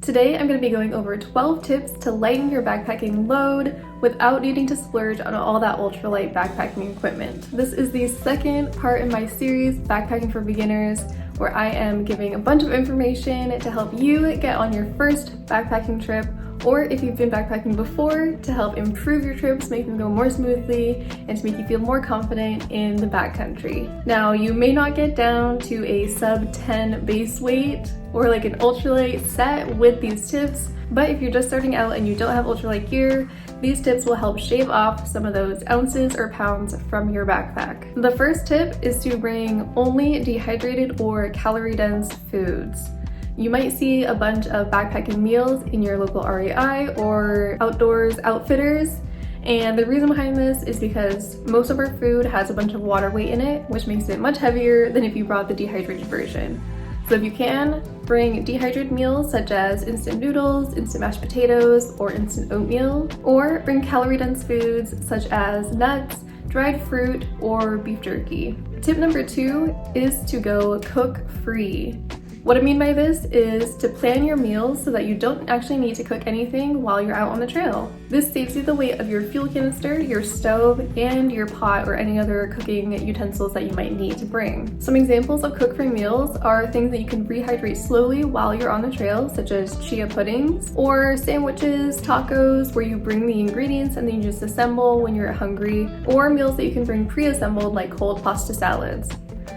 Today I'm going to be going over 12 tips to lighten your backpacking load without needing to splurge on all that ultralight backpacking equipment. This is the second part in my series, Backpacking for Beginners, where I am giving a bunch of information to help you get on your first backpacking trip, or if you've been backpacking before, to help improve your trips, make them go more smoothly, and to make you feel more confident in the backcountry. Now, you may not get down to a sub 10 base weight or like an ultralight set with these tips, but if you're just starting out and you don't have ultralight gear, these tips will help shave off some of those ounces or pounds from your backpack. The first tip is to bring only dehydrated or calorie-dense foods. You might see a bunch of backpacking meals in your local REI or outdoors outfitters, and the reason behind this is because most of our food has a bunch of water weight in it, which makes it much heavier than if you brought the dehydrated version. So if you can, bring dehydrated meals such as instant noodles, instant mashed potatoes, or instant oatmeal, or bring calorie-dense foods such as nuts, dried fruit, or beef jerky. Tip number 2 is to go cook-free. What I mean by this is to plan your meals so that you don't actually need to cook anything while you're out on the trail. This saves you the weight of your fuel canister, your stove, and your pot or any other cooking utensils that you might need to bring. Some examples of cook-free meals are things that you can rehydrate slowly while you're on the trail, such as chia puddings, or sandwiches, tacos, where you bring the ingredients and then you just assemble when you're hungry, or meals that you can bring pre-assembled like cold pasta salads.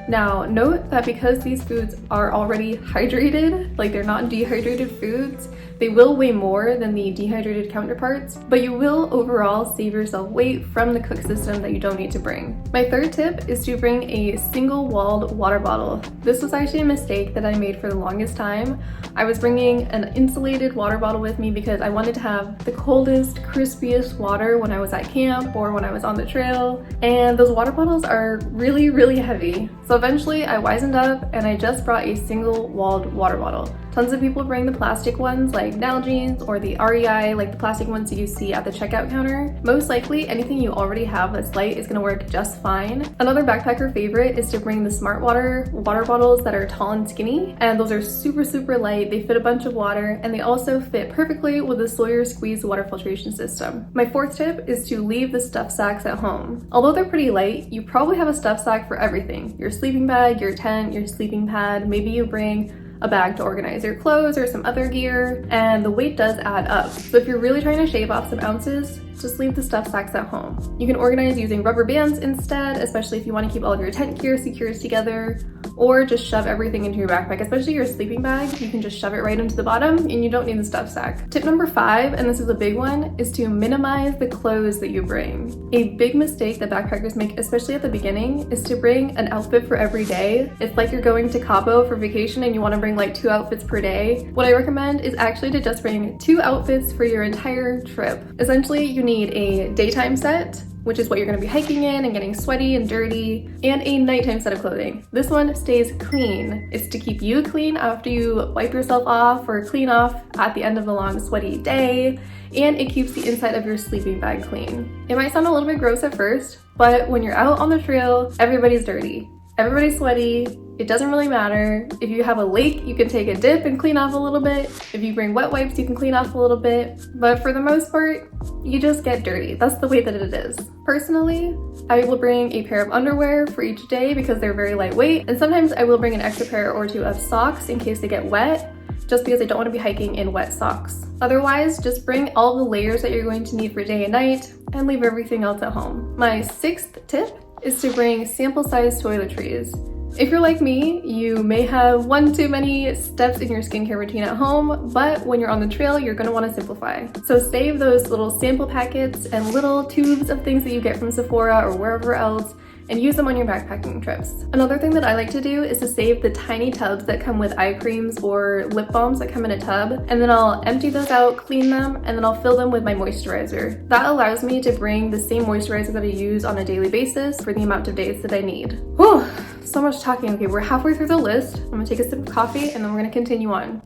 Now, note that because these foods are already hydrated, like they're not dehydrated foods, they will weigh more than the dehydrated counterparts, but you will overall save yourself weight from the cook system that you don't need to bring. My third tip is to bring a single-walled water bottle. This was actually a mistake that I made for the longest time. I was bringing an insulated water bottle with me because I wanted to have the coldest, crispiest water when I was at camp or when I was on the trail, and those water bottles are really, really heavy. So eventually I wisened up and I just brought a single-walled water bottle. Tons of people bring the plastic ones like Nalgene's or the REI, like the plastic ones you see at the checkout counter. Most likely anything you already have that's light is going to work just fine. Another backpacker favorite is to bring the Smart Water water bottles that are tall and skinny, and those are super light. They fit a bunch of water and they also fit perfectly with the Sawyer Squeeze water filtration system. My fourth tip is to leave the stuff sacks at home. Although they're pretty light, you probably have a stuff sack for everything. Your sleeping bag, your tent, your sleeping pad, maybe you bring a bag to organize your clothes or some other gear, and the weight does add up. So if you're really trying to shave off some ounces, just leave the stuff sacks at home. You can organize using rubber bands instead, especially if you want to keep all of your tent gear secured together, or just shove everything into your backpack, especially your sleeping bag. You can just shove it right into the bottom and you don't need the stuff sack. Tip number 5, and this is a big one, is to minimize the clothes that you bring. A big mistake that backpackers make, especially at the beginning, is to bring an outfit for every day. It's like you're going to Cabo for vacation and you want to bring like 2 outfits per day. What I recommend is actually to just bring 2 outfits for your entire trip. Essentially, you need a daytime set, which is what you're going to be hiking in and getting sweaty and dirty, and a nighttime set of clothing. This one stays clean. It's to keep you clean after you wipe yourself off or clean off at the end of the long sweaty day, and it keeps the inside of your sleeping bag clean. It might sound a little bit gross at first, but when you're out on the trail, everybody's dirty. Everybody's sweaty. It doesn't really matter. If you have a lake, you can take a dip and clean off a little bit. If you bring wet wipes, you can clean off a little bit. But for the most part, you just get dirty. That's the way that it is. Personally, I will bring a pair of underwear for each day because they're very lightweight. And sometimes I will bring an extra pair or 2 of socks in case they get wet, just because I don't want to be hiking in wet socks. Otherwise, just bring all the layers that you're going to need for day and night and leave everything else at home. My 6th tip is to bring sample-sized toiletries. If you're like me, you may have one too many steps in your skincare routine at home, but when you're on the trail, you're gonna wanna simplify. So save those little sample packets and little tubes of things that you get from Sephora or wherever else, and use them on your backpacking trips. Another thing that I like to do is to save the tiny tubs that come with eye creams or lip balms that come in a tub, and then I'll empty those out, clean them, and then I'll fill them with my moisturizer. That allows me to bring the same moisturizer that I use on a daily basis for the amount of days that I need. Whew, so much talking. Okay, we're halfway through the list. I'm gonna take a sip of coffee and then we're gonna continue on.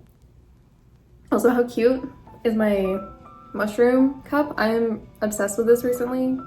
Also, how cute is my mushroom cup? I'm obsessed with this recently.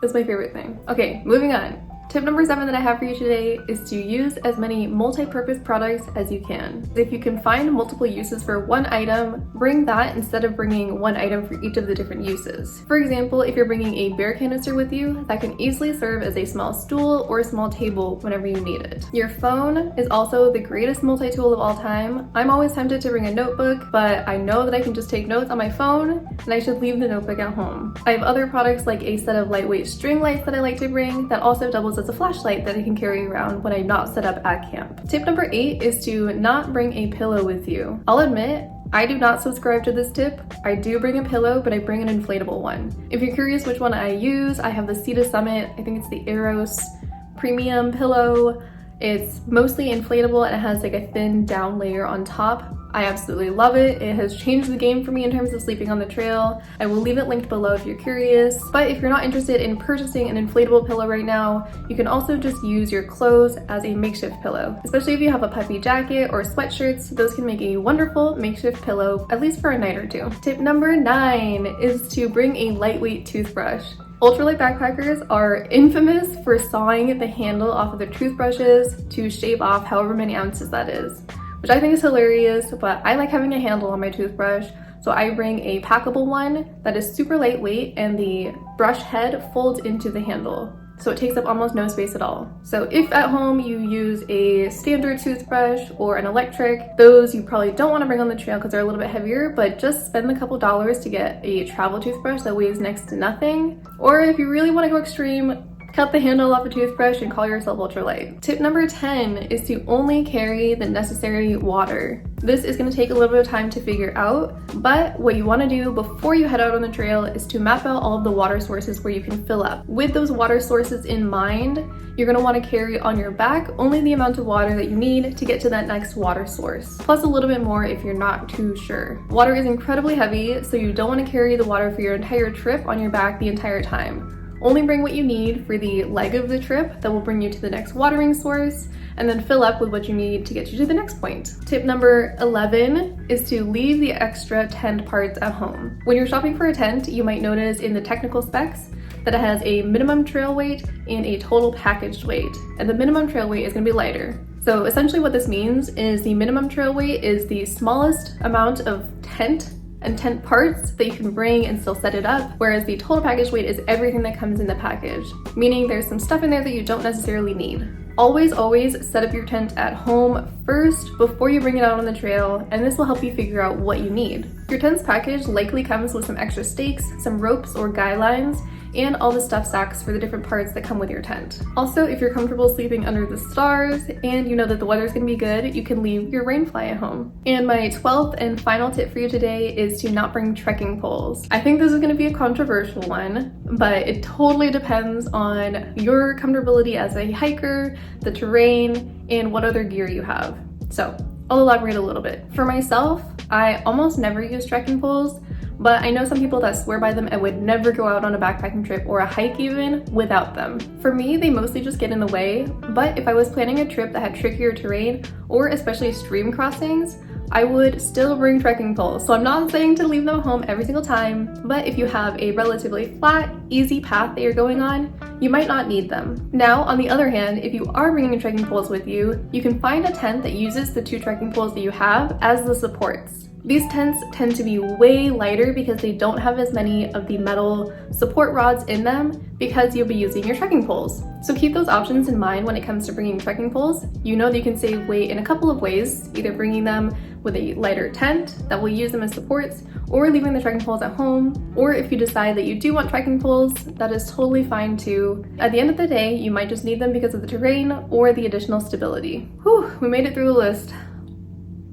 It's my favorite thing. Okay, moving on. Tip number 7 that I have for you today is to use as many multi-purpose products as you can. If you can find multiple uses for one item, bring that instead of bringing one item for each of the different uses. For example, if you're bringing a beer canister with you, that can easily serve as a small stool or a small table whenever you need it. Your phone is also the greatest multi-tool of all time. I'm always tempted to bring a notebook, but I know that I can just take notes on my phone and I should leave the notebook at home. I have other products like a set of lightweight string lights that I like to bring that also doubles as a flashlight that I can carry around when I'm not set up at camp. Tip number 8 is to not bring a pillow with you. I'll admit, I do not subscribe to this tip. I do bring a pillow, but I bring an inflatable one. If you're curious which one I use, I have the Cedar Summit. I think it's the Eros Premium pillow. It's mostly inflatable and it has like a thin down layer on top. I absolutely love it. It has changed the game for me in terms of sleeping on the trail. I will leave it linked below if you're curious. But if you're not interested in purchasing an inflatable pillow right now, you can also just use your clothes as a makeshift pillow. Especially if you have a puffy jacket or sweatshirts, those can make a wonderful makeshift pillow, at least for a night or two. Tip number 9 is to bring a lightweight toothbrush. Ultralight backpackers are infamous for sawing the handle off of their toothbrushes to shave off however many ounces that is, which I think is hilarious, but I like having a handle on my toothbrush, so I bring a packable one that is super lightweight and the brush head folds into the handle, so it takes up almost no space at all. So if at home you use a standard toothbrush or an electric, those you probably don't want to bring on the trail because they're a little bit heavier, but just spend a couple dollars to get a travel toothbrush that weighs next to nothing. Or if you really want to go extreme, cut the handle off a toothbrush and call yourself ultralight. Tip number 10 is to only carry the necessary water. This is going to take a little bit of time to figure out, but what you want to do before you head out on the trail is to map out all of the water sources where you can fill up. With those water sources in mind, you're going to want to carry on your back only the amount of water that you need to get to that next water source, plus a little bit more if you're not too sure. Water is incredibly heavy, so you don't want to carry the water for your entire trip on your back the entire time. Only bring what you need for the leg of the trip that will bring you to the next watering source, and then fill up with what you need to get you to the next point. Tip number 11 is to leave the extra tent parts at home. When you're shopping for a tent, you might notice in the technical specs that it has a minimum trail weight and a total packaged weight, and the minimum trail weight is going to be lighter. So essentially what this means is the minimum trail weight is the smallest amount of tent and tent parts that you can bring and still set it up, whereas the total package weight is everything that comes in the package, meaning there's some stuff in there that you don't necessarily need. Always set up your tent at home first before you bring it out on the trail, and this will help you figure out what you need. Your tent's package likely comes with some extra stakes, some ropes or guy lines, and all the stuff sacks for the different parts that come with your tent. Also, if you're comfortable sleeping under the stars and you know that the weather's gonna be good, you can leave your rain fly at home. And my 12th and final tip for you today is to not bring trekking poles. I think this is gonna be a controversial one, but it totally depends on your comfortability as a hiker, the terrain, and what other gear you have. So I'll elaborate a little bit. For myself, I almost never use trekking poles, but I know some people that swear by them and would never go out on a backpacking trip or a hike even without them. For me, they mostly just get in the way, but if I was planning a trip that had trickier terrain or especially stream crossings, I would still bring trekking poles. So I'm not saying to leave them home every single time, but if you have a relatively flat, easy path that you're going on, you might not need them. Now, on the other hand, if you are bringing trekking poles with you, you can find a tent that uses the 2 trekking poles that you have as the supports. These tents tend to be way lighter because they don't have as many of the metal support rods in them because you'll be using your trekking poles. So keep those options in mind when it comes to bringing trekking poles. You know that you can save weight in a couple of ways, either bringing them with a lighter tent that will use them as supports, or leaving the trekking poles at home, or if you decide that you do want trekking poles, that is totally fine too. At the end of the day, you might just need them because of the terrain or the additional stability. Whew, we made it through the list.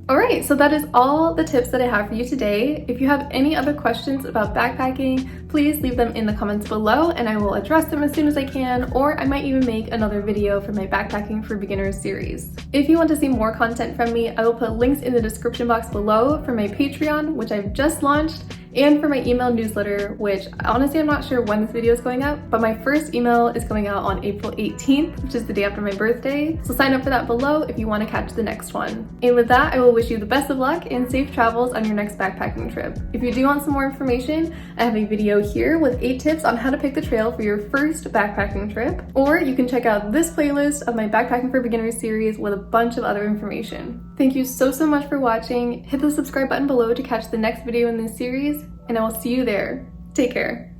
Alright, so that is all the tips that I have for you today. If you have any other questions about backpacking, please leave them in the comments below and I will address them as soon as I can, or I might even make another video for my Backpacking for Beginners series. If you want to see more content from me, I will put links in the description box below for my Patreon, which I've just launched, and for my email newsletter, which honestly I'm not sure when this video is going out, but my first email is going out on April 18th, which is the day after my birthday. So sign up for that below if you want to catch the next one. And with that, I will wish you the best of luck and safe travels on your next backpacking trip. If you do want some more information, I have a video here with 8 tips on how to pick the trail for your first backpacking trip, or you can check out this playlist of my Backpacking for Beginners series with a bunch of other information. Thank you so much for watching. Hit the subscribe button below to catch the next video in this series, and I will see you there. Take care.